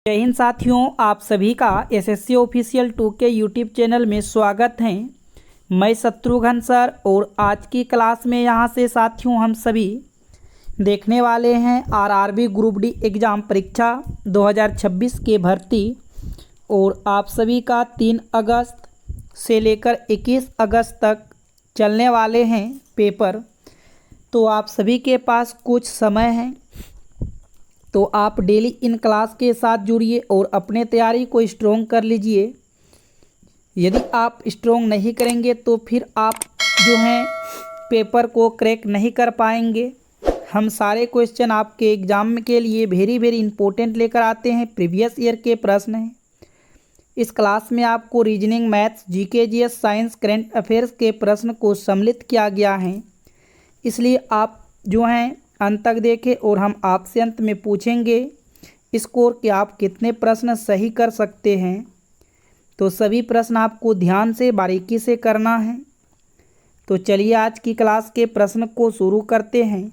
जय हिंद साथियों, आप सभी का एसएससी ऑफिशियल 2 के यूट्यूब चैनल में स्वागत है। मैं शत्रुघ्न सर और आज की क्लास में यहाँ से साथियों हम सभी देखने वाले हैं आरआरबी ग्रुप डी एग्ज़ाम परीक्षा 2026 के भर्ती। और आप सभी का 3 अगस्त से लेकर 21 अगस्त तक चलने वाले हैं पेपर। तो आप सभी के पास कुछ समय है, तो आप डेली इन क्लास के साथ जुड़िए और अपने तैयारी को स्ट्रॉन्ग कर लीजिए। यदि आप स्ट्रॉन्ग नहीं करेंगे तो फिर आप जो हैं पेपर को क्रैक नहीं कर पाएंगे। हम सारे क्वेश्चन आपके एग्ज़ाम के लिए वेरी इंपॉर्टेंट लेकर आते हैं। प्रीवियस ईयर के प्रश्न हैं। इस क्लास में आपको reasoning, maths, GK, GS, science, current affairs के प्रश्न को सम्मिलित किया गया है। इसलिए आप जो हैं अंत तक देखें और हम आपसे अंत में पूछेंगे स्कोर कि आप कितने प्रश्न सही कर सकते हैं। तो सभी प्रश्न आपको ध्यान से बारीकी से करना है। तो चलिए आज की क्लास के प्रश्न को शुरू करते हैं।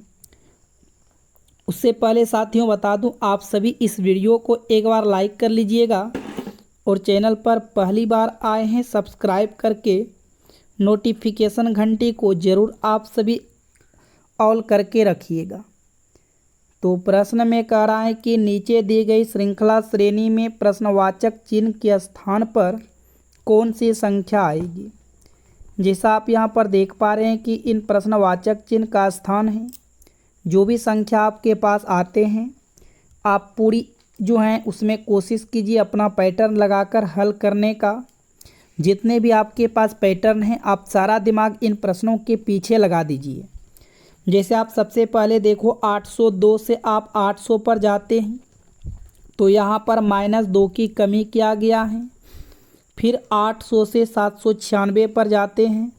उससे पहले साथियों बता दूं, आप सभी इस वीडियो को एक बार लाइक कर लीजिएगा और चैनल पर पहली बार आए हैं सब्सक्राइब करके नोटिफिकेशन घंटी को ज़रूर आप सभी ऑल करके रखिएगा। तो प्रश्न में कह रहा है कि नीचे दी गई श्रृंखला श्रेणी में प्रश्नवाचक चिन्ह के स्थान पर कौन सी संख्या आएगी। जैसा आप यहाँ पर देख पा रहे हैं कि इन प्रश्नवाचक चिन्ह का स्थान है। जो भी संख्या आपके पास आते हैं आप पूरी जो हैं उसमें कोशिश कीजिए अपना पैटर्न लगाकर हल करने का। जितने भी आपके पास पैटर्न हैं आप सारा दिमाग इन प्रश्नों के पीछे लगा दीजिए। जैसे आप सबसे पहले देखो 802 से आप 800 पर जाते हैं तो यहाँ पर -2 की कमी किया गया है। फिर 800 से 796 पर जाते हैं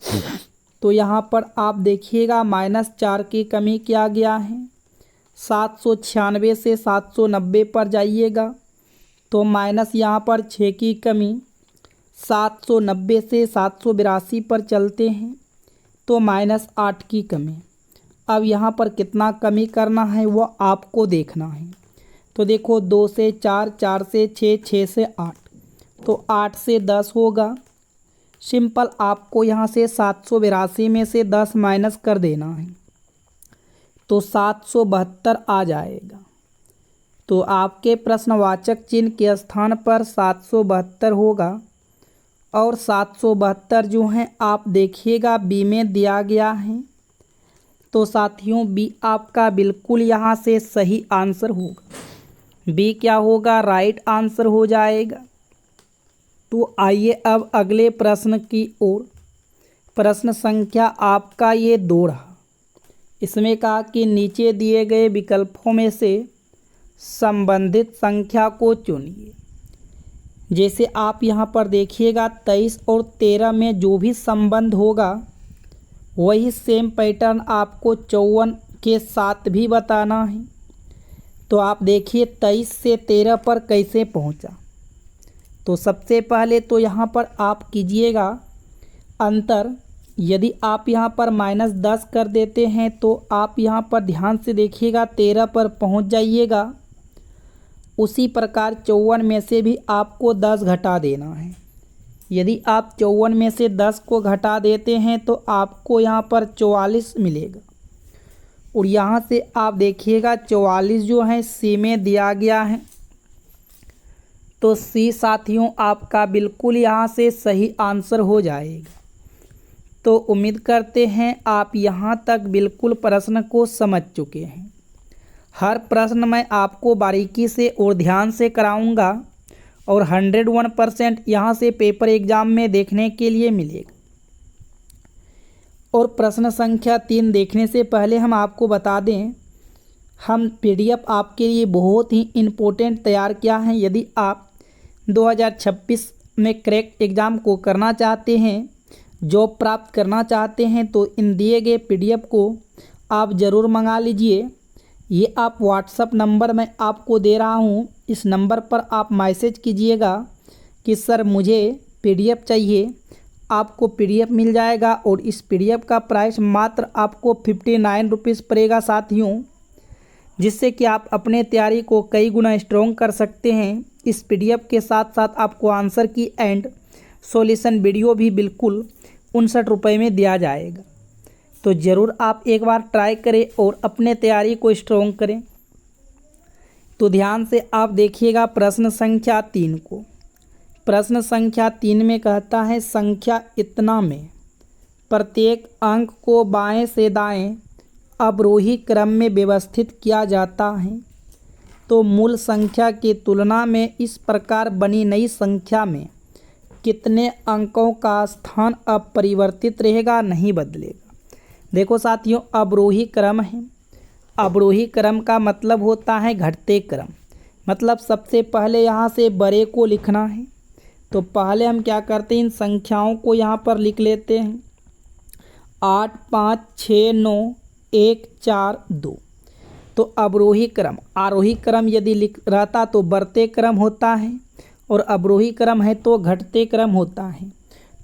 तो यहाँ पर आप देखिएगा -4 की कमी किया गया है। 796 से 790 पर जाइएगा तो माइनस यहाँ पर 6 की कमी। 790 से 782 पर चलते हैं तो -8 की कमी। अब यहाँ पर कितना कमी करना है वो आपको देखना है। तो देखो 2 से 4, 4 से 6, 6 से 8, तो 8 से 10 होगा। सिंपल आपको यहाँ से 782 में से 10 माइनस कर देना है तो 772 आ जाएगा। तो आपके प्रश्नवाचक चिन्ह के स्थान पर 772 होगा। और 772 जो है आप देखिएगा बी में दिया गया है। तो साथियों बी आपका बिल्कुल यहाँ से सही आंसर होगा। बी क्या होगा, राइट आंसर हो जाएगा। तो आइए अब अगले प्रश्न की ओर। प्रश्न संख्या आपका ये 2 रहा। इसमें कहा कि नीचे दिए गए विकल्पों में से संबंधित संख्या को चुनिए। जैसे आप यहाँ पर देखिएगा 23 और 13 में जो भी संबंध होगा वही सेम पैटर्न आपको 54 के साथ भी बताना है। तो आप देखिए 23 से 13 पर कैसे पहुंचा। तो सबसे पहले तो यहाँ पर आप कीजिएगा अंतर। यदि आप यहाँ पर -10 कर देते हैं तो आप यहाँ पर ध्यान से देखिएगा 13 पर पहुंच जाइएगा। उसी प्रकार 54 में से भी आपको 10 घटा देना है। यदि आप 54 में से 10 को घटा देते हैं तो आपको यहाँ पर 44 मिलेगा। और यहाँ से आप देखिएगा 44 जो है सी में दिया गया है। तो सी साथियों आपका बिल्कुल यहाँ से सही आंसर हो जाएगा। तो उम्मीद करते हैं आप यहाँ तक बिल्कुल प्रश्न को समझ चुके हैं। हर प्रश्न मैं आपको बारीकी से और ध्यान से कराऊंगा और 101% यहाँ से पेपर एग्ज़ाम में देखने के लिए मिलेगा। और प्रश्न संख्या 3 देखने से पहले हम आपको बता दें, हम PDF आपके लिए बहुत ही इम्पोर्टेंट तैयार किया है। यदि आप 2026 में क्रैक एग्ज़ाम को करना चाहते हैं, जॉब प्राप्त करना चाहते हैं, तो इन दिए गए PDF को आप ज़रूर मंगा लीजिए। ये आप व्हाट्सअप नंबर मैं आपको दे रहा हूँ, इस नंबर पर आप मैसेज कीजिएगा कि सर मुझे PDF चाहिए। आपको PDF मिल जाएगा और इस PDF का प्राइस मात्र आपको 59 रुपीज़ पड़ेगा साथियों। जिससे कि आप अपने तैयारी को कई गुना स्ट्रॉन्ग कर सकते हैं। इस PDF के साथ साथ आपको आंसर की एंड सॉल्यूशन वीडियो भी बिल्कुल 59 रुपये में दिया जाएगा। तो ज़रूर आप एक बार ट्राई करें और अपने तैयारी को स्ट्रॉन्ग करें। तो ध्यान से आप देखिएगा प्रश्न संख्या 3 को। प्रश्न संख्या 3 में कहता है संख्या इतना में प्रत्येक अंक को बाएं से दाएं अवरोही क्रम में व्यवस्थित किया जाता है तो मूल संख्या की तुलना में इस प्रकार बनी नई संख्या में कितने अंकों का स्थान अपरिवर्तित रहेगा, नहीं बदलेगा। देखो साथियों, अवरोही क्रम है। अवरोही क्रम का मतलब होता है घटते क्रम। मतलब सबसे पहले यहाँ से बड़े को लिखना है। तो पहले हम क्या करते हैं, इन संख्याओं को यहाँ पर लिख लेते हैं 8 5 6 9 1 4 2। तो अवरोही क्रम, आरोही क्रम यदि लिख रहता तो बढ़ते क्रम होता है और अवरोही क्रम है तो घटते क्रम होता है।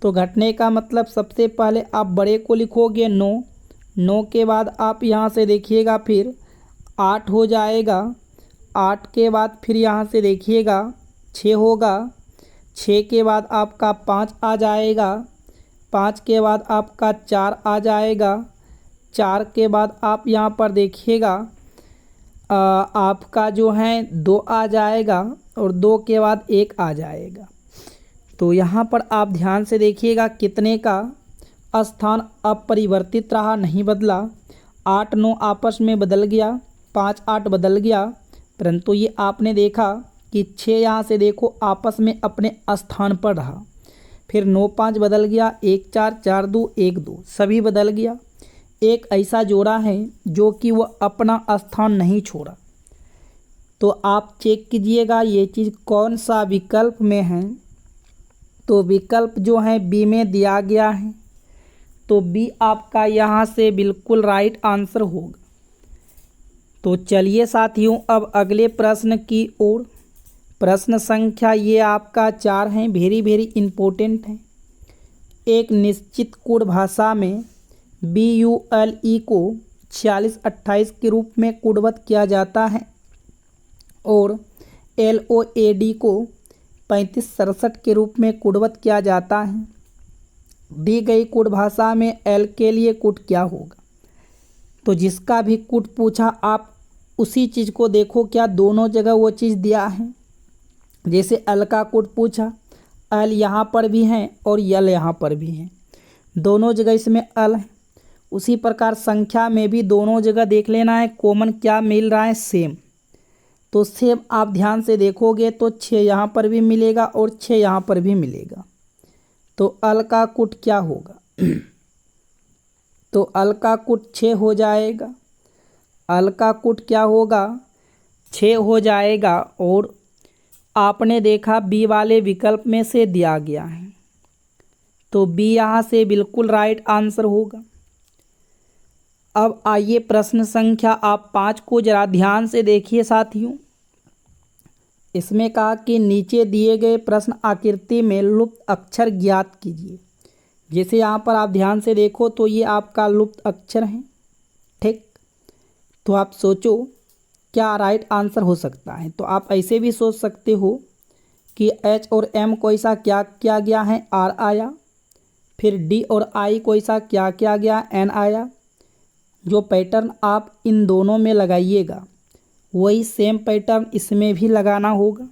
तो घटने का मतलब सबसे पहले आप बड़े को लिखोगे 9, 9 के बाद आप यहाँ से देखिएगा फिर 8 हो जाएगा, 8 के बाद फिर यहाँ से देखिएगा 6 होगा, 6 के बाद आपका 5 आ जाएगा, 5 के बाद आपका 4 आ जाएगा, 4 के बाद आप यहाँ पर देखिएगा आपका जो है 2 आ जाएगा और 2 के बाद 1 आ जाएगा। तो यहाँ पर आप ध्यान से देखिएगा कितने का स्थान अपरिवर्तित रहा, नहीं बदला। 8 9 आपस में बदल गया, 5 8 बदल गया, परंतु ये आपने देखा कि 6 यहाँ से देखो आपस में अपने स्थान पर रहा। फिर 9 5 बदल गया, 1 4 4 2 1 2 सभी बदल गया। एक ऐसा जोड़ा है जो कि वह अपना स्थान नहीं छोड़ा। तो आप चेक कीजिएगा ये चीज़ कौन सा विकल्प में है। तो विकल्प जो है बी में दिया गया है। तो बी आपका यहाँ से बिल्कुल राइट आंसर होगा। तो चलिए साथियों अब अगले प्रश्न की ओर। प्रश्न संख्या ये आपका 4 है, वेरी इम्पोर्टेंट है। एक निश्चित कोड भाषा में BULE को 46 28 के रूप में कोडबद्ध किया जाता है और LOAD को 35 67 के रूप में कोडबद्ध किया जाता है। दी गई कोड भाषा में L के लिए कोड क्या होगा। तो जिसका भी कोड पूछा आप उसी चीज़ को देखो, क्या दोनों जगह वो चीज़ दिया है। जैसे L का कोड पूछा, L यहाँ पर भी है और L यहाँ पर भी है, दोनों जगह इसमें L है। उसी प्रकार संख्या में भी दोनों जगह देख लेना है कॉमन क्या मिल रहा है, सेम। तो सेम आप ध्यान से देखोगे तो 6 यहाँ पर भी मिलेगा और 6 यहाँ पर भी मिलेगा। तो अल का कुट क्या होगा तो अल का कुट 6 हो जाएगा। अल का कुट क्या होगा, 6 हो जाएगा। और आपने देखा बी वाले विकल्प में से दिया गया है तो बी यहाँ से बिल्कुल राइट आंसर होगा। अब आइए प्रश्न संख्या आप 5 को जरा ध्यान से देखिए साथियों। इसमें कहा कि नीचे दिए गए प्रश्न आकृति में लुप्त अक्षर ज्ञात कीजिए। जैसे यहाँ पर आप ध्यान से देखो तो ये आपका लुप्त अक्षर है, ठीक। तो आप सोचो क्या राइट आंसर हो सकता है। तो आप ऐसे भी सोच सकते हो कि H और M को ऐसा क्या किया गया है, R आया। फिर D और I को ऐसा क्या किया गया, N आया। जो पैटर्न आप इन दोनों में लगाइएगा वही सेम पैटर्न इसमें भी लगाना होगा।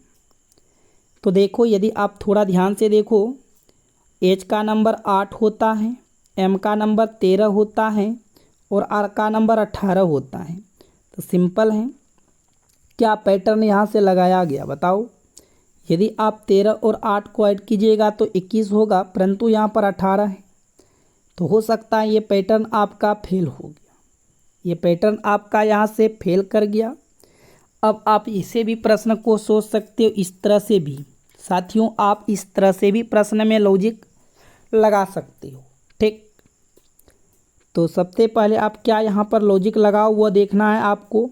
तो देखो यदि आप थोड़ा ध्यान से देखो, H का नंबर 8 होता है, M का नंबर 13 होता है और R का नंबर 18 होता है। तो सिंपल है, क्या पैटर्न यहाँ से लगाया गया बताओ। यदि आप 13 और 8 को ऐड कीजिएगा तो 21 होगा, परंतु यहाँ पर 18 है। तो हो सकता है ये पैटर्न आपका फेल हो गया, ये पैटर्न आपका यहाँ से फेल कर गया। अब आप इसे भी प्रश्न को सोच सकते हो इस तरह से भी। साथियों आप इस तरह से भी प्रश्न में लॉजिक लगा सकते हो, ठीक। तो सबसे पहले आप क्या यहाँ पर लॉजिक लगाओ वो देखना है आपको।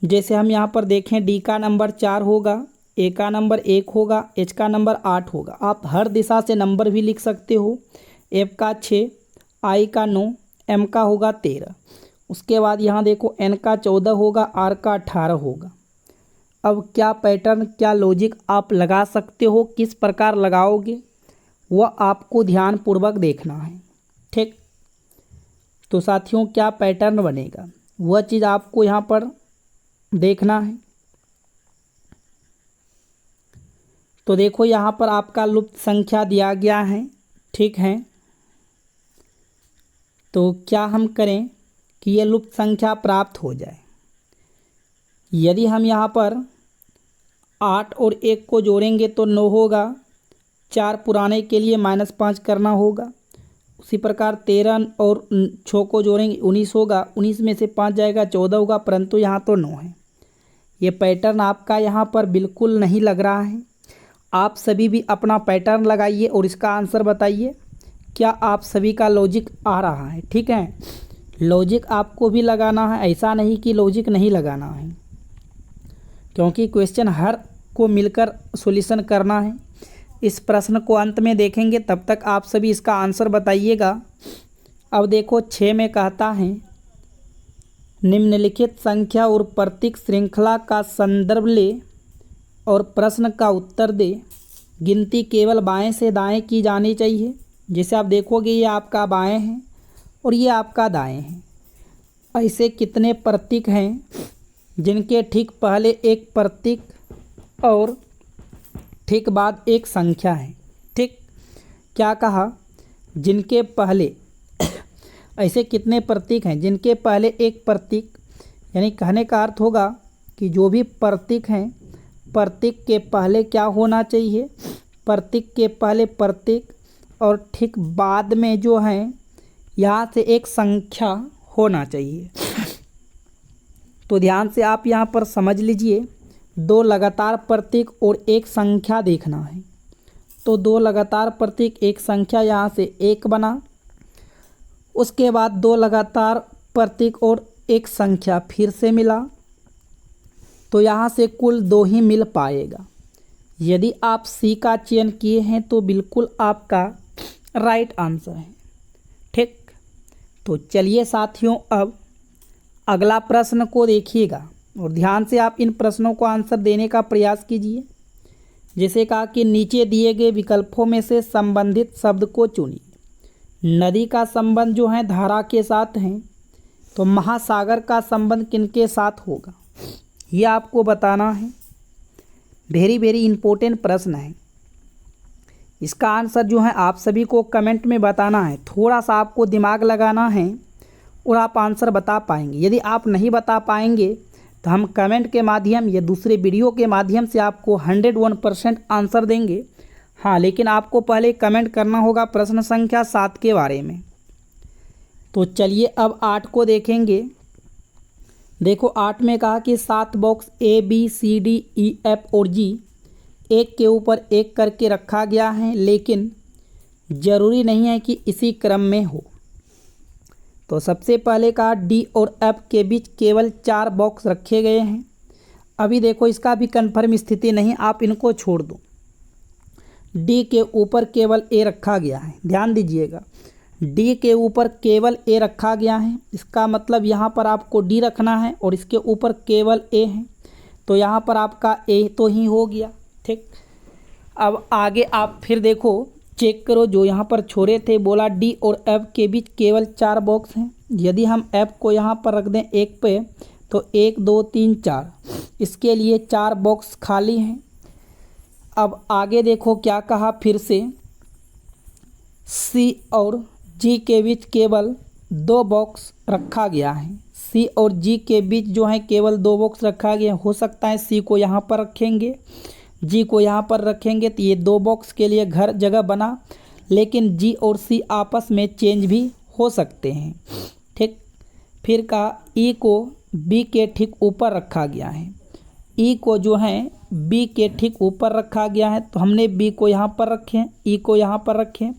जैसे हम यहाँ पर देखें डी का नंबर 4 होगा, ए का नंबर 1 होगा, एच का नंबर 8 होगा। आप हर दिशा से नंबर भी लिख सकते हो। एफ का 6, आई का 9, एम का होगा 13। उसके बाद यहाँ देखो एन का 14 होगा, आर का 18 होगा। अब क्या पैटर्न, क्या लॉजिक आप लगा सकते हो, किस प्रकार लगाओगे, वह आपको ध्यानपूर्वक देखना है। ठीक, तो साथियों क्या पैटर्न बनेगा वह चीज़ आपको यहाँ पर देखना है। तो देखो यहाँ पर आपका लुप्त संख्या दिया गया है। ठीक है, तो क्या हम करें कि ये लुप्त संख्या प्राप्त हो जाए। यदि हम यहाँ पर 8 और 1 को जोड़ेंगे तो 9 होगा, 4 पुराने के लिए -5 करना होगा। उसी प्रकार 13 और 6 को जोड़ेंगे 19 होगा, 19 में से 5 जाएगा 14 होगा, परंतु यहाँ तो 9 है। ये पैटर्न आपका यहाँ पर बिल्कुल नहीं लग रहा है। आप सभी भी अपना पैटर्न लगाइए और इसका आंसर बताइए क्या आप सभी का लॉजिक आ रहा है। ठीक है, लॉजिक आपको भी लगाना है, ऐसा नहीं कि लॉजिक नहीं लगाना है, क्योंकि क्वेश्चन हर को मिलकर सॉल्यूशन करना है। इस प्रश्न को अंत में देखेंगे, तब तक आप सभी इसका आंसर बताइएगा। अब देखो 6 में कहता है निम्नलिखित संख्या और प्रतीक श्रृंखला का संदर्भ ले और प्रश्न का उत्तर दे। गिनती केवल बाएं से दाएं की जानी चाहिए। जैसे आप देखोगे ये आपका बाएं है और ये आपका दाएं है। ऐसे कितने प्रतीक हैं जिनके ठीक पहले एक प्रतीक और ठीक बाद एक संख्या है। ठीक, क्या कहा, जिनके पहले ऐसे कितने प्रतीक हैं जिनके पहले एक प्रतीक, यानी कहने का अर्थ होगा कि जो भी प्रतीक हैं, प्रतीक के पहले क्या होना चाहिए, प्रतीक के पहले प्रतीक और ठीक बाद में जो है यहाँ से एक संख्या होना चाहिए। तो ध्यान से आप यहाँ पर समझ लीजिए, 2 लगातार प्रतीक और एक संख्या देखना है। तो 2 लगातार प्रतीक एक संख्या, यहाँ से 1 बना, उसके बाद 2 लगातार प्रतीक और एक संख्या फिर से मिला, तो यहाँ से कुल 2 ही मिल पाएगा। यदि आप सी का चयन किए हैं तो बिल्कुल आपका राइट आंसर है। ठीक, तो चलिए साथियों अब अगला प्रश्न को देखिएगा और ध्यान से आप इन प्रश्नों को आंसर देने का प्रयास कीजिए। जैसे कहा कि नीचे दिए गए विकल्पों में से संबंधित शब्द को चुनिए। नदी का संबंध जो है धारा के साथ है, तो महासागर का संबंध किनके साथ होगा ये आपको बताना है। वेरी वेरी इम्पोर्टेंट प्रश्न है। इसका आंसर जो है आप सभी को कमेंट में बताना है। थोड़ा सा आपको दिमाग लगाना है और आप आंसर बता पाएंगे। यदि आप नहीं बता पाएंगे तो हम कमेंट के माध्यम या दूसरे वीडियो के माध्यम से आपको 101% आंसर देंगे। हाँ, लेकिन आपको पहले कमेंट करना होगा प्रश्न संख्या 7 के बारे में। तो चलिए अब 8 को देखेंगे। देखो 8 में कहा कि 7 box A B C D E F और G एक के ऊपर एक करके रखा गया है, लेकिन ज़रूरी नहीं है कि इसी क्रम में हो। तो सबसे पहले कहा D और F के बीच केवल 4 बॉक्स रखे गए हैं। अभी देखो इसका भी कन्फर्म स्थिति नहीं, आप इनको छोड़ दो। D के ऊपर केवल A रखा गया है, ध्यान दीजिएगा। D के ऊपर केवल A रखा गया है, इसका मतलब यहाँ पर आपको D रखना है और इसके ऊपर केवल A है, तो यहाँ पर आपका A तो ही हो गया। ठीक, अब आगे आप फिर देखो, चेक करो, जो यहाँ पर छोड़े थे बोला D और F के बीच केवल 4 बॉक्स हैं। यदि हम F को यहाँ पर रख दें 1 पे तो 1 2 3 4, इसके लिए 4 बॉक्स खाली हैं। अब आगे देखो क्या कहा, फिर से C और G के बीच केवल 2 बॉक्स रखा गया है। C और G के बीच जो है केवल 2 बॉक्स रखा गया। हो सकता है C को यहाँ पर रखेंगे, G को यहाँ पर रखेंगे, तो ये 2 बॉक्स के लिए घर जगह बना, लेकिन G और C आपस में चेंज भी हो सकते हैं। ठीक, फिर कहा E को B के ठीक ऊपर रखा गया है। E को जो है B के ठीक ऊपर रखा गया है, तो हमने B को यहाँ पर रखें, E को यहाँ पर रखें,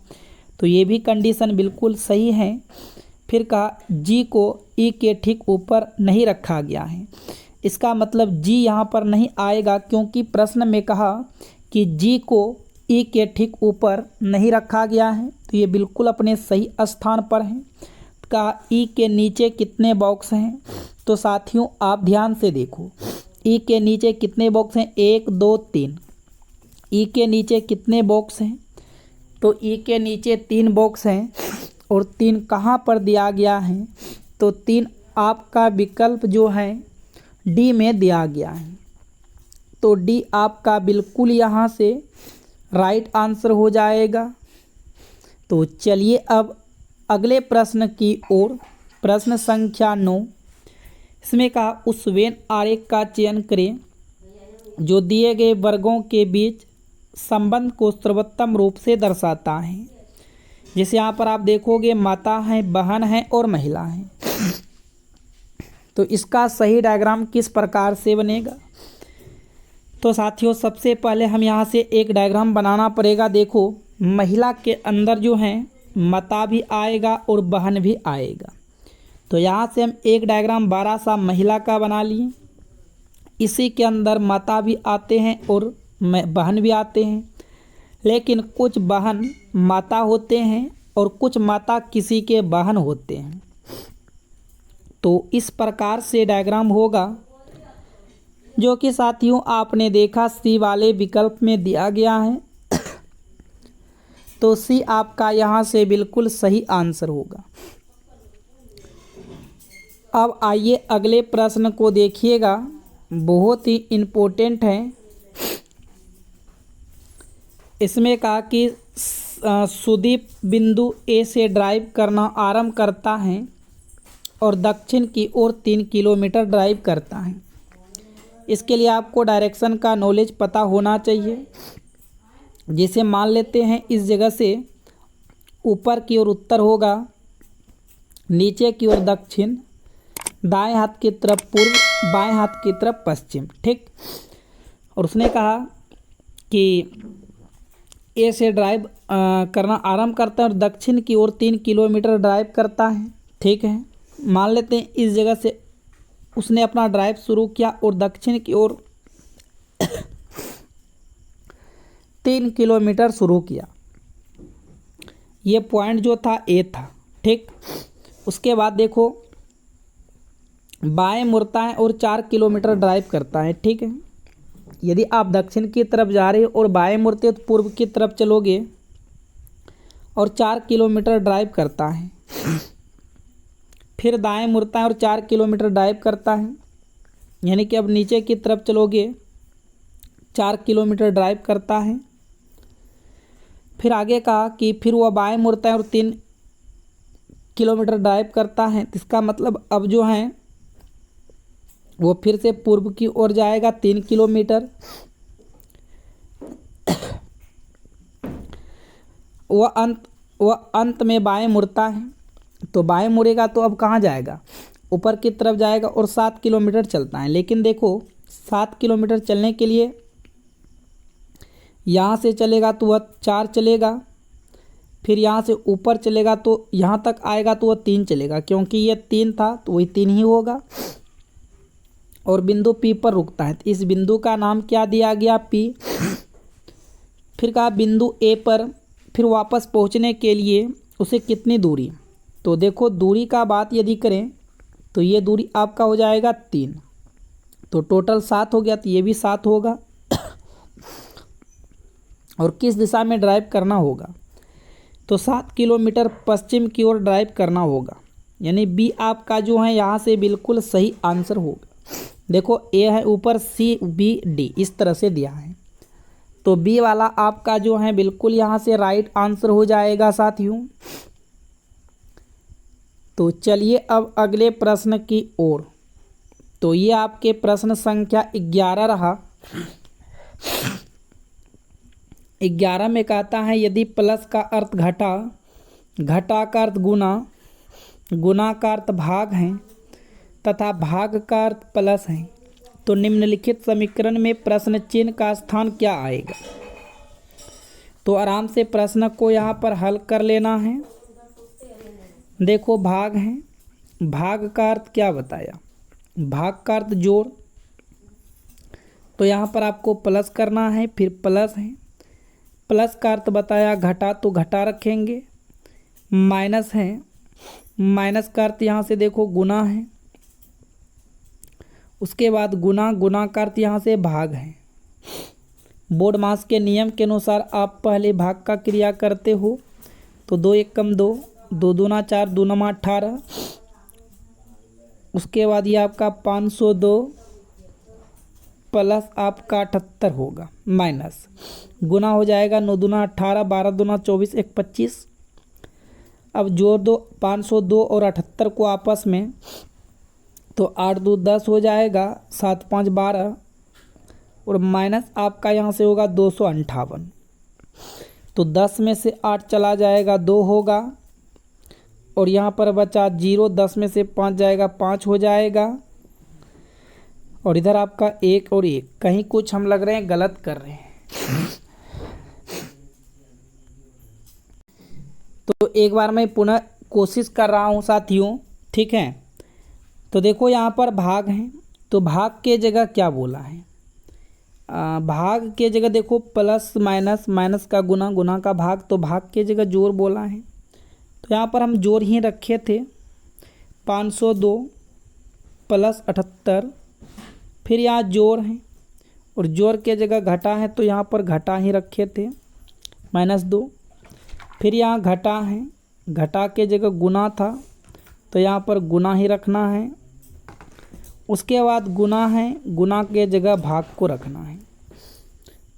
तो ये भी कंडीशन बिल्कुल सही है। फिर कहा G को E के ठीक ऊपर नहीं रखा गया है, इसका मतलब G यहाँ पर नहीं आएगा, क्योंकि प्रश्न में कहा कि G को E के ठीक ऊपर नहीं रखा गया है, तो ये बिल्कुल अपने सही स्थान पर है। कहा E के नीचे कितने बॉक्स हैं, तो साथियों आप ध्यान से देखो, ई के नीचे कितने बॉक्स हैं? 1 2 3। ई के नीचे कितने बॉक्स हैं? तो ई के नीचे 3 बॉक्स हैं। और 3 कहाँ पर दिया गया है? तो 3 आपका विकल्प जो है डी में दिया गया है। तो डी आपका बिल्कुल यहाँ से राइट आंसर हो जाएगा। तो चलिए अब अगले प्रश्न की ओर। प्रश्न संख्या 9। इसमें कहा उस वेन आरेख का चयन करें जो दिए गए वर्गों के बीच संबंध को सर्वोत्तम रूप से दर्शाता है। जैसे यहाँ पर आप देखोगे माता है, बहन है और महिला है। तो इसका सही डायग्राम किस प्रकार से बनेगा? तो साथियों सबसे पहले हम यहाँ से एक डायग्राम बनाना पड़ेगा। देखो महिला के अंदर जो है माता भी आएगा और बहन भी आएगा। तो यहाँ से हम एक डायग्राम बड़ा सा महिला का बना लिए। इसी के अंदर माता भी आते हैं और बहन भी आते हैं, लेकिन कुछ बहन माता होते हैं और कुछ माता किसी के बहन होते हैं। तो इस प्रकार से डायग्राम होगा जो कि साथियों आपने देखा सी वाले विकल्प में दिया गया है। तो सी आपका यहाँ से बिल्कुल सही आंसर होगा। अब आइए अगले प्रश्न को देखिएगा, बहुत ही इम्पोर्टेंट है। इसमें कहा कि सुदीप बिंदु ए से ड्राइव करना आरंभ करता है और दक्षिण की ओर 3 किलोमीटर ड्राइव करता है। इसके लिए आपको डायरेक्शन का नॉलेज पता होना चाहिए। जैसे मान लेते हैं इस जगह से ऊपर की ओर उत्तर होगा, नीचे की ओर दक्षिण, दाएं हाथ की तरफ पूर्व, बाएं हाथ की तरफ पश्चिम। ठीक। और उसने कहा कि ए से ड्राइव करना आरंभ करता है और दक्षिण की ओर 3 किलोमीटर ड्राइव करता है। ठीक है, मान लेते हैं इस जगह से उसने अपना ड्राइव शुरू किया और दक्षिण की ओर 3 किलोमीटर शुरू किया। ये पॉइंट जो था ए था। ठीक। उसके बाद देखो बाएं मुड़ता है और 4 किलोमीटर ड्राइव करता है। ठीक है, यदि आप दक्षिण की तरफ जा रहे हो और बाएं मुड़ते हो तो पूर्व की तरफ चलोगे और 4 किलोमीटर ड्राइव करता है। फिर दाएं मुड़ता है और 4 किलोमीटर ड्राइव करता है, यानी कि अब नीचे की तरफ चलोगे 4 किलोमीटर ड्राइव करता है। फिर आगे कहा कि फिर वह बाएं मुड़ता है और 3 किलोमीटर ड्राइव करता है। इसका मतलब अब जो है वो फिर से पूर्व की ओर जाएगा 3 किलोमीटर। वह अंत में बाएं मुड़ता है। तो बाएं मुड़ेगा तो अब कहाँ जाएगा? ऊपर की तरफ जाएगा और 7 किलोमीटर चलता है। लेकिन देखो 7 किलोमीटर चलने के लिए यहाँ से चलेगा तो वह 4 चलेगा, फिर यहाँ से ऊपर चलेगा तो यहाँ तक आएगा तो वह 3 चलेगा, क्योंकि ये 3 था तो वही 3 ही होगा। और बिंदु पी पर रुकता है, तो इस बिंदु का नाम क्या दिया गया? पी। फिर कहा बिंदु ए पर फिर वापस पहुँचने के लिए उसे कितनी दूरी? तो देखो दूरी का बात यदि करें तो ये दूरी आपका हो जाएगा 3, तो टोटल 7 हो गया, तो ये भी 7 होगा। और किस दिशा में ड्राइव करना होगा? तो 7 किलोमीटर पश्चिम की ओर ड्राइव करना होगा, यानी बी आपका जो है यहाँ से बिल्कुल सही आंसर होगा। देखो ए है ऊपर, सी बी डी इस तरह से दिया है, तो बी वाला आपका जो है बिल्कुल यहाँ से राइट आंसर हो जाएगा साथियों। तो चलिए अब अगले प्रश्न की ओर। तो ये आपके प्रश्न संख्या 11 रहा। 11 में कहता है यदि प्लस का अर्थ घटा, घटा का अर्थ गुना, गुना का अर्थ भाग है तथा भाग का अर्थ प्लस है, तो निम्नलिखित समीकरण में प्रश्न चिन्ह का स्थान क्या आएगा? तो आराम से प्रश्न को यहाँ पर हल कर लेना है। देखो भाग है, भाग का अर्थ क्या बताया? भाग का अर्थ जोड़, तो यहाँ पर आपको प्लस करना है, फिर प्लस है। प्लस का अर्थ बताया घटा, तो घटा रखेंगे। माइनस है, माइनस का अर्थ यहाँ से देखो गुना है, उसके बाद गुना, गुना का अर्थ यहाँ से भाग है। बोर्ड मास के नियम के अनुसार आप पहले भाग का क्रिया करते हो तो 2 एकम 2, 2 दूना 4, 2 नमा 18। उसके बाद ये आपका 502 प्लस आपका 78 होगा, माइनस गुना हो जाएगा 9 दूना 18, 12 दूना 24, 1 25। अब जोड़ दो 502 और 78 को आपस में, तो 8 2 10 हो जाएगा, 7 5 12 और माइनस आपका यहाँ से होगा 258। तो 10 में से 8 चला जाएगा 2 होगा और यहाँ पर बचा 0, 10 में से 5 जाएगा 5 हो जाएगा और इधर आपका 1 और 1, कहीं कुछ हम लग रहे हैं गलत कर रहे हैं। तो एक बार मैं पुनः कोशिश कर रहा हूँ साथियों, ठीक है। तो देखो यहाँ पर भाग है, तो भाग के जगह क्या बोला है, भाग के जगह देखो प्लस माइनस, माइनस का गुना, गुना का भाग, तो भाग के जगह जोड़ बोला है। तो यहाँ पर हम जोड़ ही रखे थे 502 प्लस 78, फिर यहाँ जोड़ है और जोड़ के जगह घटा है तो यहाँ पर घटा ही रखे थे -2, फिर यहाँ घटा है, घटा के जगह गुना था तो यहाँ पर गुना ही रखना है। उसके बाद गुना है, गुना के जगह भाग को रखना है।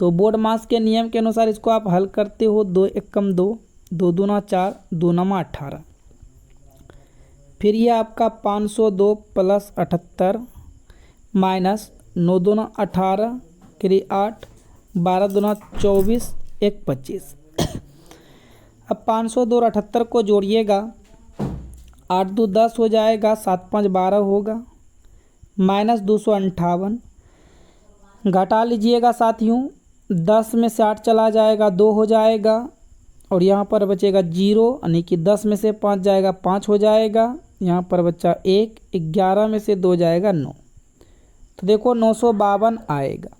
तो बोर्ड मास के नियम के अनुसार इसको आप हल करते हो, 2 एकम 2, 2 दूना 4, 2 नमा 18। फिर ये आपका 502 प्लस 78 माइनस 9 दूना 18, फिर 8, 12 दूना 24, 1 25। अब 502 और 78 को जोड़िएगा, 8 2 10 हो जाएगा, 7 5 12 होगा, माइनस 258। घटा लीजिएगा साथियों, 10 में से 8 चला जाएगा 2 हो जाएगा और यहाँ पर बचेगा 0, यानी कि 10 में से 5 जाएगा 5 हो जाएगा, यहाँ पर बचा 1, 11 में से 2 जाएगा 9। तो देखो 952 आएगा।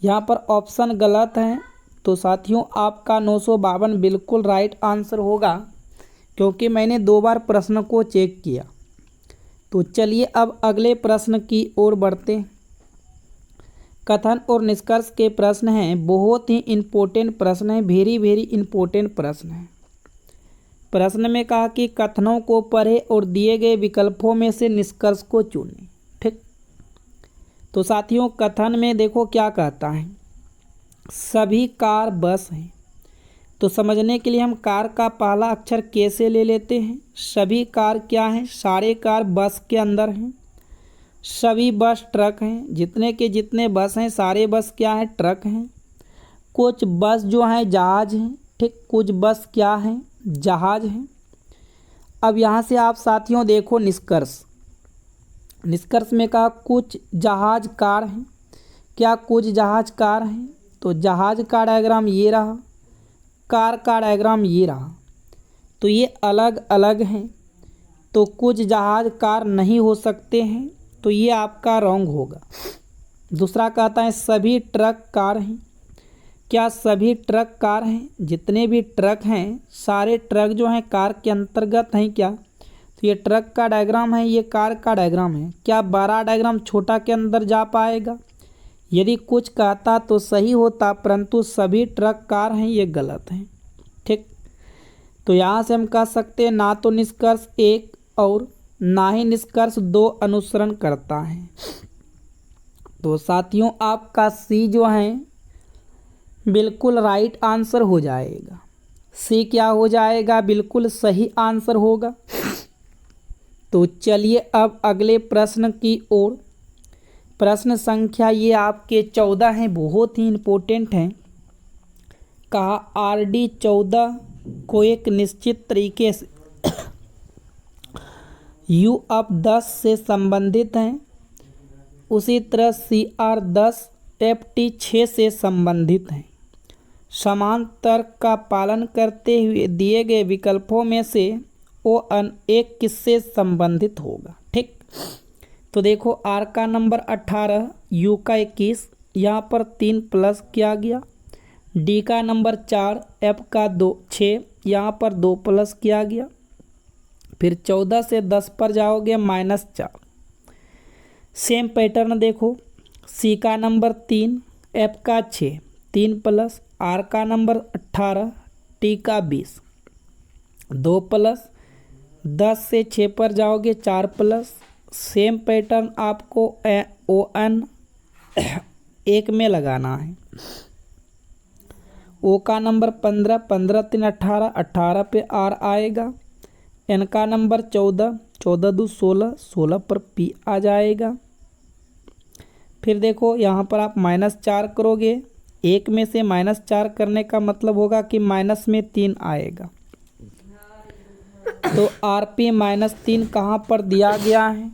यहाँ पर ऑप्शन गलत है, तो साथियों आपका 952 बिल्कुल राइट आंसर होगा, क्योंकि मैंने 2 बार प्रश्न को चेक किया। तो चलिए अब अगले प्रश्न की ओर बढ़ते हैं। कथन और निष्कर्ष के प्रश्न हैं, बहुत ही इम्पोर्टेंट प्रश्न है, वेरी इम्पोर्टेंट प्रश्न है। प्रश्न में कहा कि कथनों को पढ़े और दिए गए विकल्पों में से निष्कर्ष को चुनें, ठीक। तो साथियों कथन में देखो क्या कहता है, सभी कार बस हैं। तो समझने के लिए हम कार का पहला अक्षर कैसे ले लेते हैं। सभी कार क्या हैं, सारे कार बस के अंदर हैं। सभी बस ट्रक हैं, जितने के जितने बस हैं सारे बस क्या हैं, ट्रक हैं। कुछ बस जो हैं जहाज हैं, ठीक, कुछ बस क्या हैं, जहाज हैं। अब यहाँ से आप साथियों देखो निष्कर्ष, निष्कर्ष में कहा कुछ जहाज कार हैं। क्या कुछ जहाज कार हैं, तो जहाज का डायग्राम ये रहा, कार का डायग्राम ये रहा, तो ये अलग अलग हैं, तो कुछ जहाज कार नहीं हो सकते हैं, तो ये आपका रॉन्ग होगा। दूसरा कहता है सभी ट्रक कार हैं। क्या सभी ट्रक कार हैं, जितने भी ट्रक हैं सारे ट्रक जो हैं कार के अंतर्गत हैं क्या, तो ये ट्रक का डायग्राम है, ये कार का डायग्राम है। क्या बड़ा डायग्राम छोटा के अंदर जा पाएगा। यदि कुछ कहता तो सही होता, परंतु सभी ट्रक कार हैं ये गलत है, ठीक। तो यहाँ से हम कह सकते हैं ना तो निष्कर्ष 1 और ना ही निष्कर्ष 2 अनुसरण करता है। तो साथियों आपका सी जो है बिल्कुल राइट आंसर हो जाएगा। सी क्या हो जाएगा, बिल्कुल सही आंसर होगा। तो चलिए अब अगले प्रश्न की ओर। प्रश्न संख्या ये आपके 14 हैं, बहुत ही इम्पोर्टेंट हैं। कहा RD 14 को एक निश्चित तरीके से U अब 10 से संबंधित हैं, उसी तरह CR 10 FT 6 से संबंधित हैं। समान तर्क का पालन करते हुए दिए गए विकल्पों में से ON एक किससे संबंधित होगा, ठीक। तो देखो R का नंबर 18, U का 21, यहाँ पर 3 प्लस किया गया। D का नंबर 4, F का 6, यहाँ पर 2 प्लस किया गया। फिर 14 से 10 पर जाओगे -4। सेम पैटर्न देखो, सी का नंबर 3, एफ का 6, 3 प्लस आर का नंबर 18, टी का 20, 2 प्लस 10 से 6 पर जाओगे 4 प्लस। सेम पैटर्न आपको ओ एन एक में लगाना है। ओ का नंबर 15, 15 3 18, 18 पे आर आएगा। एन का नंबर 14, 14 2 16, 16 पर पी आ जाएगा। फिर देखो यहाँ पर आप -4 करोगे, एक में से -4 करने का मतलब होगा कि माइनस में 3 आएगा। तो आर पी -3 कहाँ पर दिया गया है?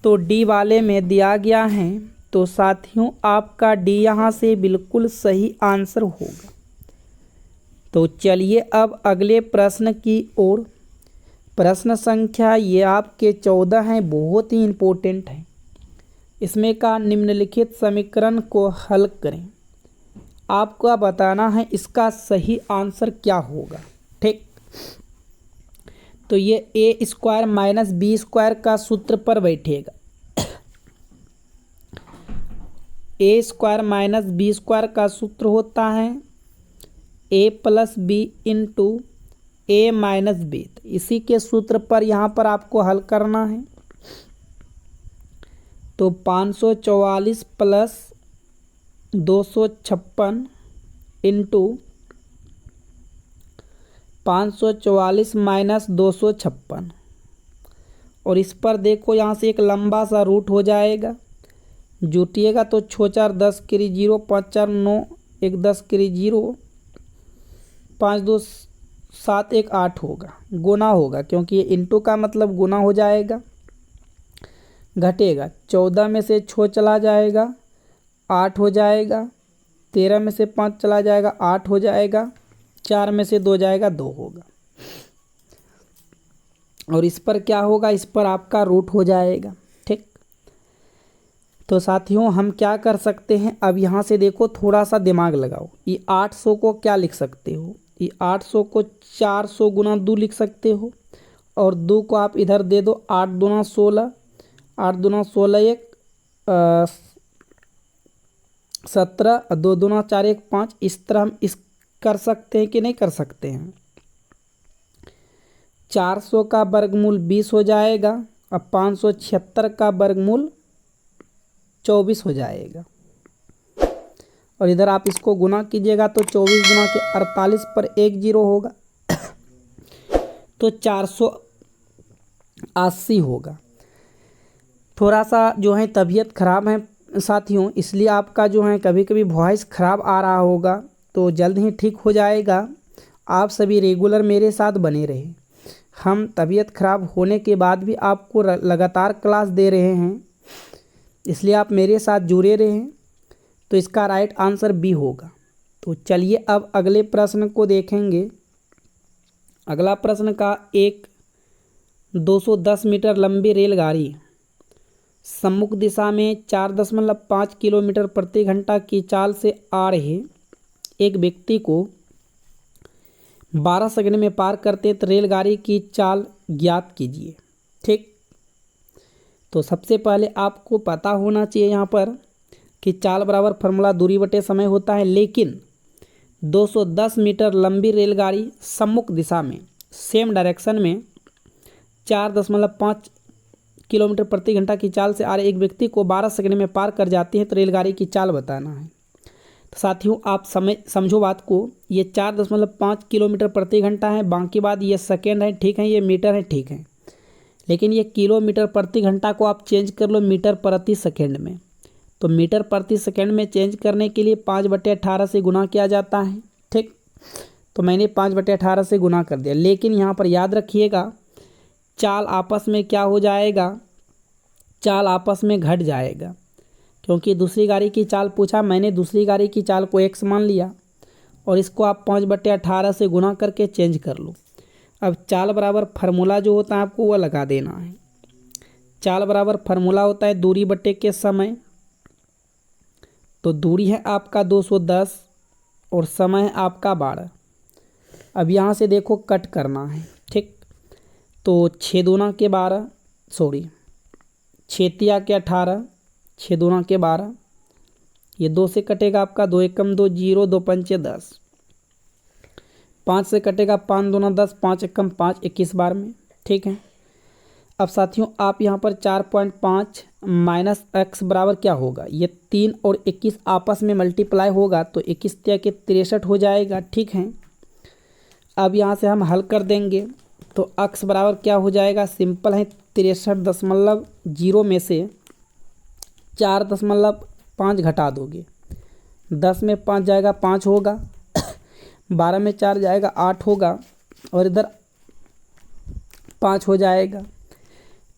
तो डी वाले में दिया गया है। तो साथियों आपका डी यहाँ से बिल्कुल सही आंसर होगा। तो चलिए अब अगले प्रश्न की ओर। प्रश्न संख्या ये आपके 14 हैं, बहुत ही इम्पोर्टेंट है। इसमें का निम्नलिखित समीकरण को हल करें। आपको बताना है इसका सही आंसर क्या होगा। ठीक, तो ये ए स्क्वायर माइनस बी स्क्वायर का सूत्र पर बैठेगा। ए स्क्वायर माइनस बी स्क्वायर का सूत्र होता है ए प्लस बी इंटू ए माइनस बी। इसी के सूत्र पर यहाँ पर आपको हल करना है। तो 544 प्लस 256 इंटू 544 माइनस 256, और इस पर देखो यहाँ से एक लंबा सा रूट हो जाएगा। जुटिएगा तो 6 4 10 क्री 0, 5 4 9, 1 10 क्री 0, 5 2 7 1 8 होगा। गुना होगा क्योंकि ये इंटू का मतलब गुना हो जाएगा। घटेगा, 14 में से 6 चला जाएगा 8 हो जाएगा, 13 में से 5 चला जाएगा 8 हो जाएगा, 4 में से 2 जाएगा 2 होगा। और इस पर क्या होगा? इस पर आपका रूट हो जाएगा। ठीक, तो साथियों हम क्या कर सकते हैं? अब यहाँ से देखो, थोड़ा सा दिमाग लगाओ। ये 800 को क्या लिख सकते हो? ये 800 को 400 गुना 2 लिख सकते हो, और 2 को आप इधर दे दो। 8 दूना 16, 8 दूना 16 1 17, 2 दूना 4 1 5। इस तरह हम इस कर सकते हैं कि नहीं कर सकते हैं? 400 का वर्गमूल 20 हो जाएगा, अब 576 का वर्गमूल 24 हो जाएगा। और इधर आप इसको गुना कीजिएगा तो 24 गुना के 48 पर 1 0 होगा। तो 480 होगा। थोड़ा सा जो है तबीयत खराब है साथियों, इसलिए आपका जो है कभी कभी वॉइस खराब आ रहा होगा, तो जल्द ही ठीक हो जाएगा। आप सभी रेगुलर मेरे साथ बने रहे। हम तबीयत खराब होने के बाद भी आपको लगातार क्लास दे रहे हैं, इसलिए आप मेरे साथ जुड़े रहें। तो इसका राइट आंसर बी होगा। तो चलिए अब अगले प्रश्न को देखेंगे। अगला प्रश्न का एक 210 मीटर लंबी रेलगाड़ी सम्मुख दिशा में 4.5 किलोमीटर प्रति घंटा की चाल से आ रहे एक व्यक्ति को 12 सेकंड में पार करते तो रेलगाड़ी की चाल ज्ञात कीजिए। ठीक, तो सबसे पहले आपको पता होना चाहिए यहाँ पर कि चाल बराबर फार्मूला दूरी बटे समय होता है, लेकिन 210 मीटर लंबी रेलगाड़ी सम्मुख दिशा में सेम डायरेक्शन में 4.5 किलोमीटर प्रति घंटा की चाल से आ रहे एक व्यक्ति को 12 सेकंड में पार कर जाती है, तो रेलगाड़ी की चाल बताना है। तो साथियों आप समझो बात को, ये 4.5 किलोमीटर प्रति घंटा है, बाकी बात ये सेकेंड है, ठीक है, ये मीटर है, ठीक है, लेकिन ये किलोमीटर प्रति घंटा को आप चेंज कर लो मीटर प्रति सेकेंड में। तो मीटर प्रति सेकेंड में चेंज करने के लिए 5/18 से गुना किया जाता है। ठीक, तो मैंने 5/18 से गुना कर दिया, लेकिन यहाँ पर याद रखिएगा चाल आपस में क्या हो जाएगा? चाल आपस में घट जाएगा, क्योंकि दूसरी गाड़ी की चाल पूछा, मैंने दूसरी गाड़ी की चाल को x मान लिया और इसको आप 5/18 से गुना करके चेंज कर लो। अब चाल बराबर फार्मूला जो होता है आपको वो लगा देना है। चाल बराबर फार्मूला होता है दूरी बटे के समय। तो दूरी है आपका 210 और समय है आपका 12। अब यहाँ से देखो कट करना है। ठीक, तो 6 दूना के 12, सॉरी 6 के 18, 6 दूना के 12, ये 2 से कटेगा आपका 2 एकम 2, 0, 2 पंचे 10, 5 से कटेगा 5 दूना 10, 5 एकम 5, 21 बार में। ठीक है, अब साथियों आप यहाँ पर 4.5 माइनस एक्स बराबर क्या होगा, ये 3 और 21 आपस में मल्टीप्लाई होगा तो 21 के 63 हो जाएगा। ठीक है, अब यहाँ से हम हल कर देंगे तो एक्स बराबर क्या हो जाएगा, सिंपल है 63.0 में से 4.5 घटा दोगे, 10 में 5 जाएगा 5 होगा, 12 में 4 जाएगा 8 होगा और इधर 5 हो जाएगा।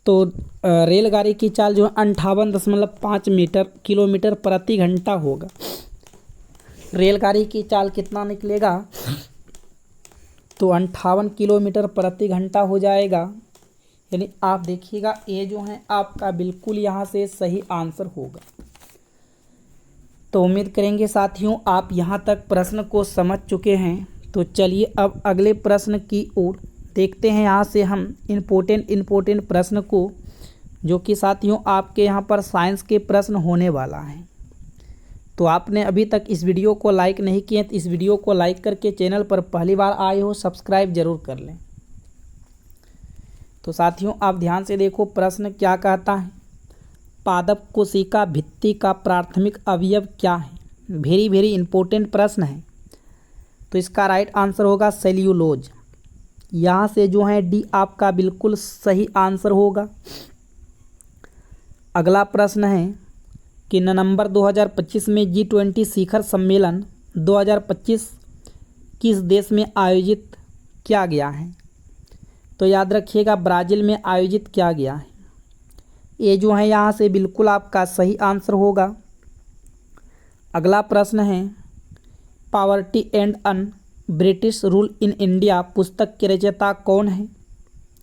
तो रेलगाड़ी की चाल जो है 58.5 किलोमीटर प्रति घंटा होगा। रेलगाड़ी की चाल कितना निकलेगा, तो 58 किलोमीटर प्रति घंटा हो जाएगा। यानी आप देखिएगा ये जो है आपका बिल्कुल यहाँ से सही आंसर होगा। तो उम्मीद करेंगे साथियों आप यहाँ तक प्रश्न को समझ चुके हैं। तो चलिए अब अगले प्रश्न की ओर देखते हैं। यहाँ से हम इम्पोर्टेंट प्रश्न को, जो कि साथियों आपके यहाँ पर साइंस के प्रश्न होने वाला है। तो आपने अभी तक इस वीडियो को लाइक नहीं किए तो इस वीडियो को लाइक करके चैनल पर पहली बार आए हो सब्सक्राइब जरूर कर लें। तो साथियों आप ध्यान से देखो प्रश्न क्या कहता है, पादप कोशिका भित्ति का प्राथमिक अवयव क्या है। वेरी इंपॉर्टेंट प्रश्न है। तो इसका राइट आंसर होगा सेल्यूलोज। यहाँ से जो है डी आपका बिल्कुल सही आंसर होगा। अगला प्रश्न है कि नवंबर 2025 में G20 शिखर सम्मेलन 2025 किस देश में आयोजित किया गया है। तो याद रखिएगा ब्राज़ील में आयोजित किया गया है। ये जो है यहाँ से बिल्कुल आपका सही आंसर होगा। अगला प्रश्न है poverty and un British rule in India पुस्तक के रचयिता कौन है।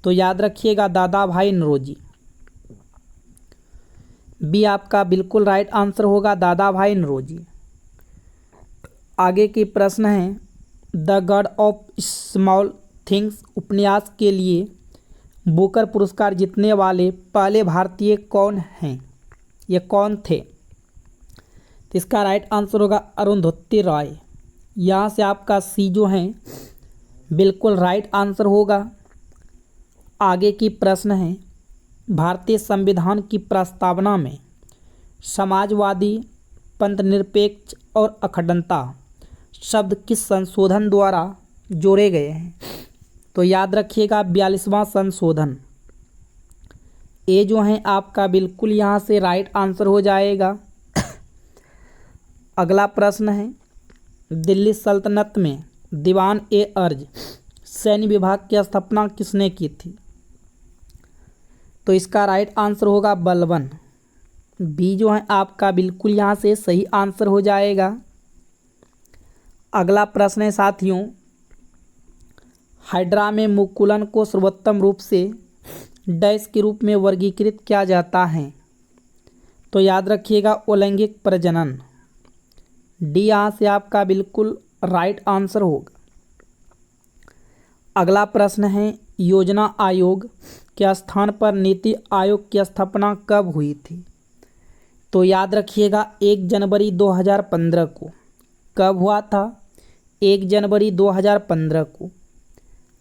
तो याद रखिएगा दादा भाई नौरोजी। बी आपका बिल्कुल राइट आंसर होगा दादा भाई नौरोजी। आगे की प्रश्न है the God of small things उपन्यास के लिए बुकर पुरस्कार जीतने वाले पहले भारतीय कौन हैं, ये कौन थे। तो इसका राइट आंसर होगा अरुंधति रॉय। यहाँ से आपका सी जो है बिल्कुल राइट आंसर होगा। आगे की प्रश्न है भारतीय संविधान की प्रस्तावना में समाजवादी, पंथनिरपेक्ष और अखंडता शब्द किस संशोधन द्वारा जोड़े गए हैं। तो याद रखिएगा 42वां संशोधन। ये जो है आपका बिल्कुल यहाँ से राइट आंसर हो जाएगा। अगला प्रश्न है दिल्ली सल्तनत में दीवान ए अर्ज सैन्य विभाग की स्थापना किसने की थी। तो इसका राइट आंसर होगा बलबन। बी जो है आपका बिल्कुल यहाँ से सही आंसर हो जाएगा। अगला प्रश्न है साथियों हाइड्रा में मुकुलन को सर्वोत्तम रूप से डैश के रूप में वर्गीकृत किया जाता है। तो याद रखिएगा अलैंगिक प्रजनन। डी यहाँ से आपका बिल्कुल राइट आंसर होगा। अगला प्रश्न है योजना आयोग के स्थान पर नीति आयोग की स्थापना कब हुई थी। तो याद रखिएगा 1 जनवरी 2015 को। कब हुआ था, 1 जनवरी 2015 को।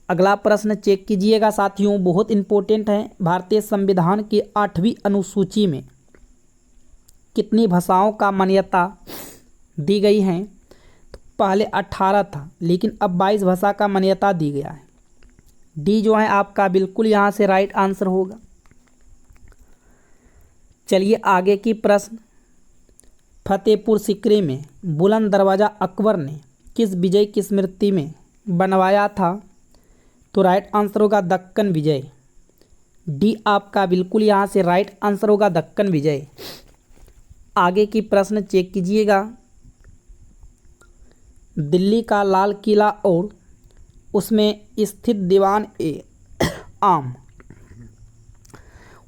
अगला प्रश्न चेक कीजिएगा साथियों, बहुत इंपॉर्टेंट है। भारतीय संविधान की 8वीं अनुसूची में कितनी भाषाओं का मान्यता दी गई है। तो पहले 18 था लेकिन अब 22 भाषा का मान्यता दी गया है। डी जो है आपका बिल्कुल यहाँ से राइट आंसर होगा। चलिए आगे की प्रश्न फतेहपुर सीकरी में बुलंद दरवाज़ा अकबर ने किस विजय की स्मृति में बनवाया था। तो राइट आंसर होगा दक्कन विजय। डी आपका बिल्कुल यहाँ से राइट आंसर होगा दक्कन विजय। आगे की प्रश्न चेक कीजिएगा दिल्ली का लाल किला और उसमें स्थित दीवान ए आम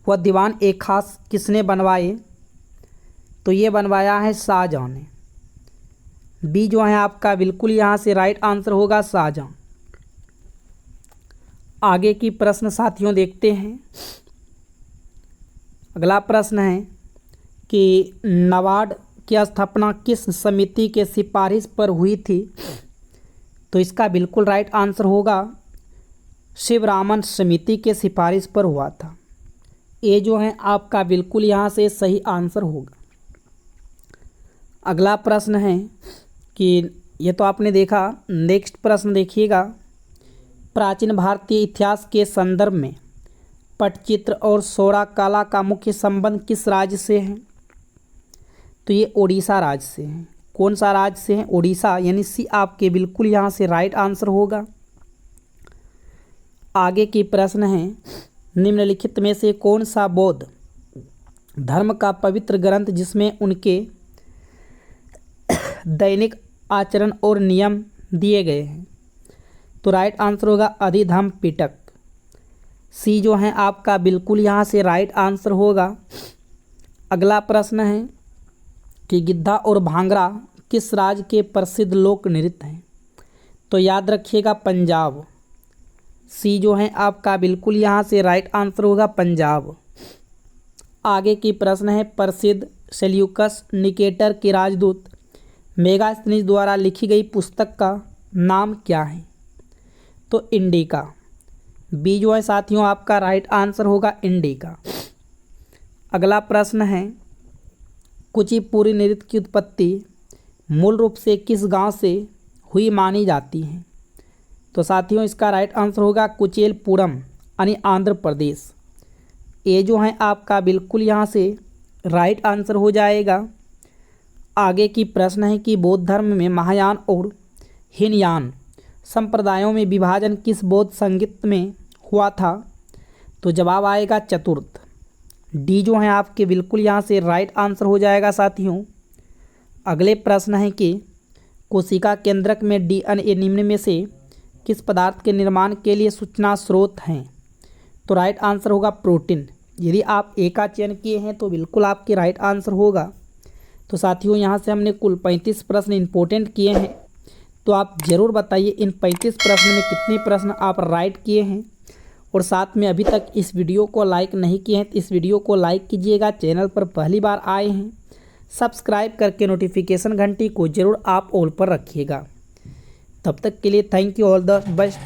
वह दीवान ए खास किसने बनवाए। तो ये बनवाया है शाहजहाँ ने। बी जो है आपका बिल्कुल यहाँ से राइट आंसर होगा शाहजहाँ। आगे की प्रश्न साथियों देखते हैं अगला प्रश्न है कि नाबार्ड की स्थापना किस समिति के सिफारिश पर हुई थी? तो इसका बिल्कुल राइट आंसर होगा शिवरामन समिति के सिफारिश पर हुआ था। ये जो है आपका बिल्कुल यहाँ से सही आंसर होगा। अगला प्रश्न है कि ये तो आपने देखा, नेक्स्ट प्रश्न देखिएगा। प्राचीन भारतीय इतिहास के संदर्भ में पटचित्र और सौरा कला का मुख्य संबंध किस राज्य से है? तो ये ओडिशा राज्य से है। कौन सा राज्य से है? ओडिशा, यानी सी आपके बिल्कुल यहाँ से राइट आंसर होगा। आगे की प्रश्न है, निम्नलिखित में से कौन सा बौद्ध धर्म का पवित्र ग्रंथ जिसमें उनके दैनिक आचरण और नियम दिए गए हैं? तो राइट आंसर होगा अधिधम्म पिटक। सी जो है आपका बिल्कुल यहाँ से राइट आंसर होगा। अगला प्रश्न है कि गिद्धा और भांगड़ा किस राज्य के प्रसिद्ध लोक नृत्य हैं? तो याद रखिएगा पंजाब। सी जो है आपका बिल्कुल यहाँ से राइट आंसर होगा पंजाब। आगे की प्रश्न है, प्रसिद्ध सेल्यूकस निकेटर के राजदूत मेगास्थनीज द्वारा लिखी गई पुस्तक का नाम क्या है? तो इंडिका। बी जो है साथियों आपका राइट आंसर होगा इंडिका। अगला प्रश्न है, कुचिपुड़ी नृत्य की उत्पत्ति मूल रूप से किस गांव से हुई मानी जाती है? तो साथियों इसका राइट आंसर होगा कुचेलपुरम, यानी आंध्र प्रदेश। ये जो है आपका बिल्कुल यहाँ से राइट आंसर हो जाएगा। आगे की प्रश्न है कि बौद्ध धर्म में महायान और हीनयान संप्रदायों में विभाजन किस बौद्ध संगीत में हुआ था? तो जवाब आएगा चतुर्थ। डी जो है आपके बिल्कुल यहाँ से राइट आंसर हो जाएगा साथियों। अगले प्रश्न है कि कोशिका केंद्रक में डीएनए निम्न में से किस पदार्थ के निर्माण के लिए सूचना स्रोत हैं? तो राइट आंसर होगा प्रोटीन। यदि आप ए का चयन किए हैं तो बिल्कुल आपके राइट आंसर होगा। तो साथियों यहाँ से हमने कुल 35 प्रश्न इंपॉर्टेंट किए हैं। तो आप ज़रूर बताइए इन 35 प्रश्न में कितने प्रश्न आप राइट किए हैं। और साथ में अभी तक इस वीडियो को लाइक नहीं किए हैं तो इस वीडियो को लाइक कीजिएगा। चैनल पर पहली बार आए हैं सब्सक्राइब करके नोटिफिकेशन घंटी को ज़रूर आप ऑल पर रखिएगा। तब तक के लिए thank you, all the best.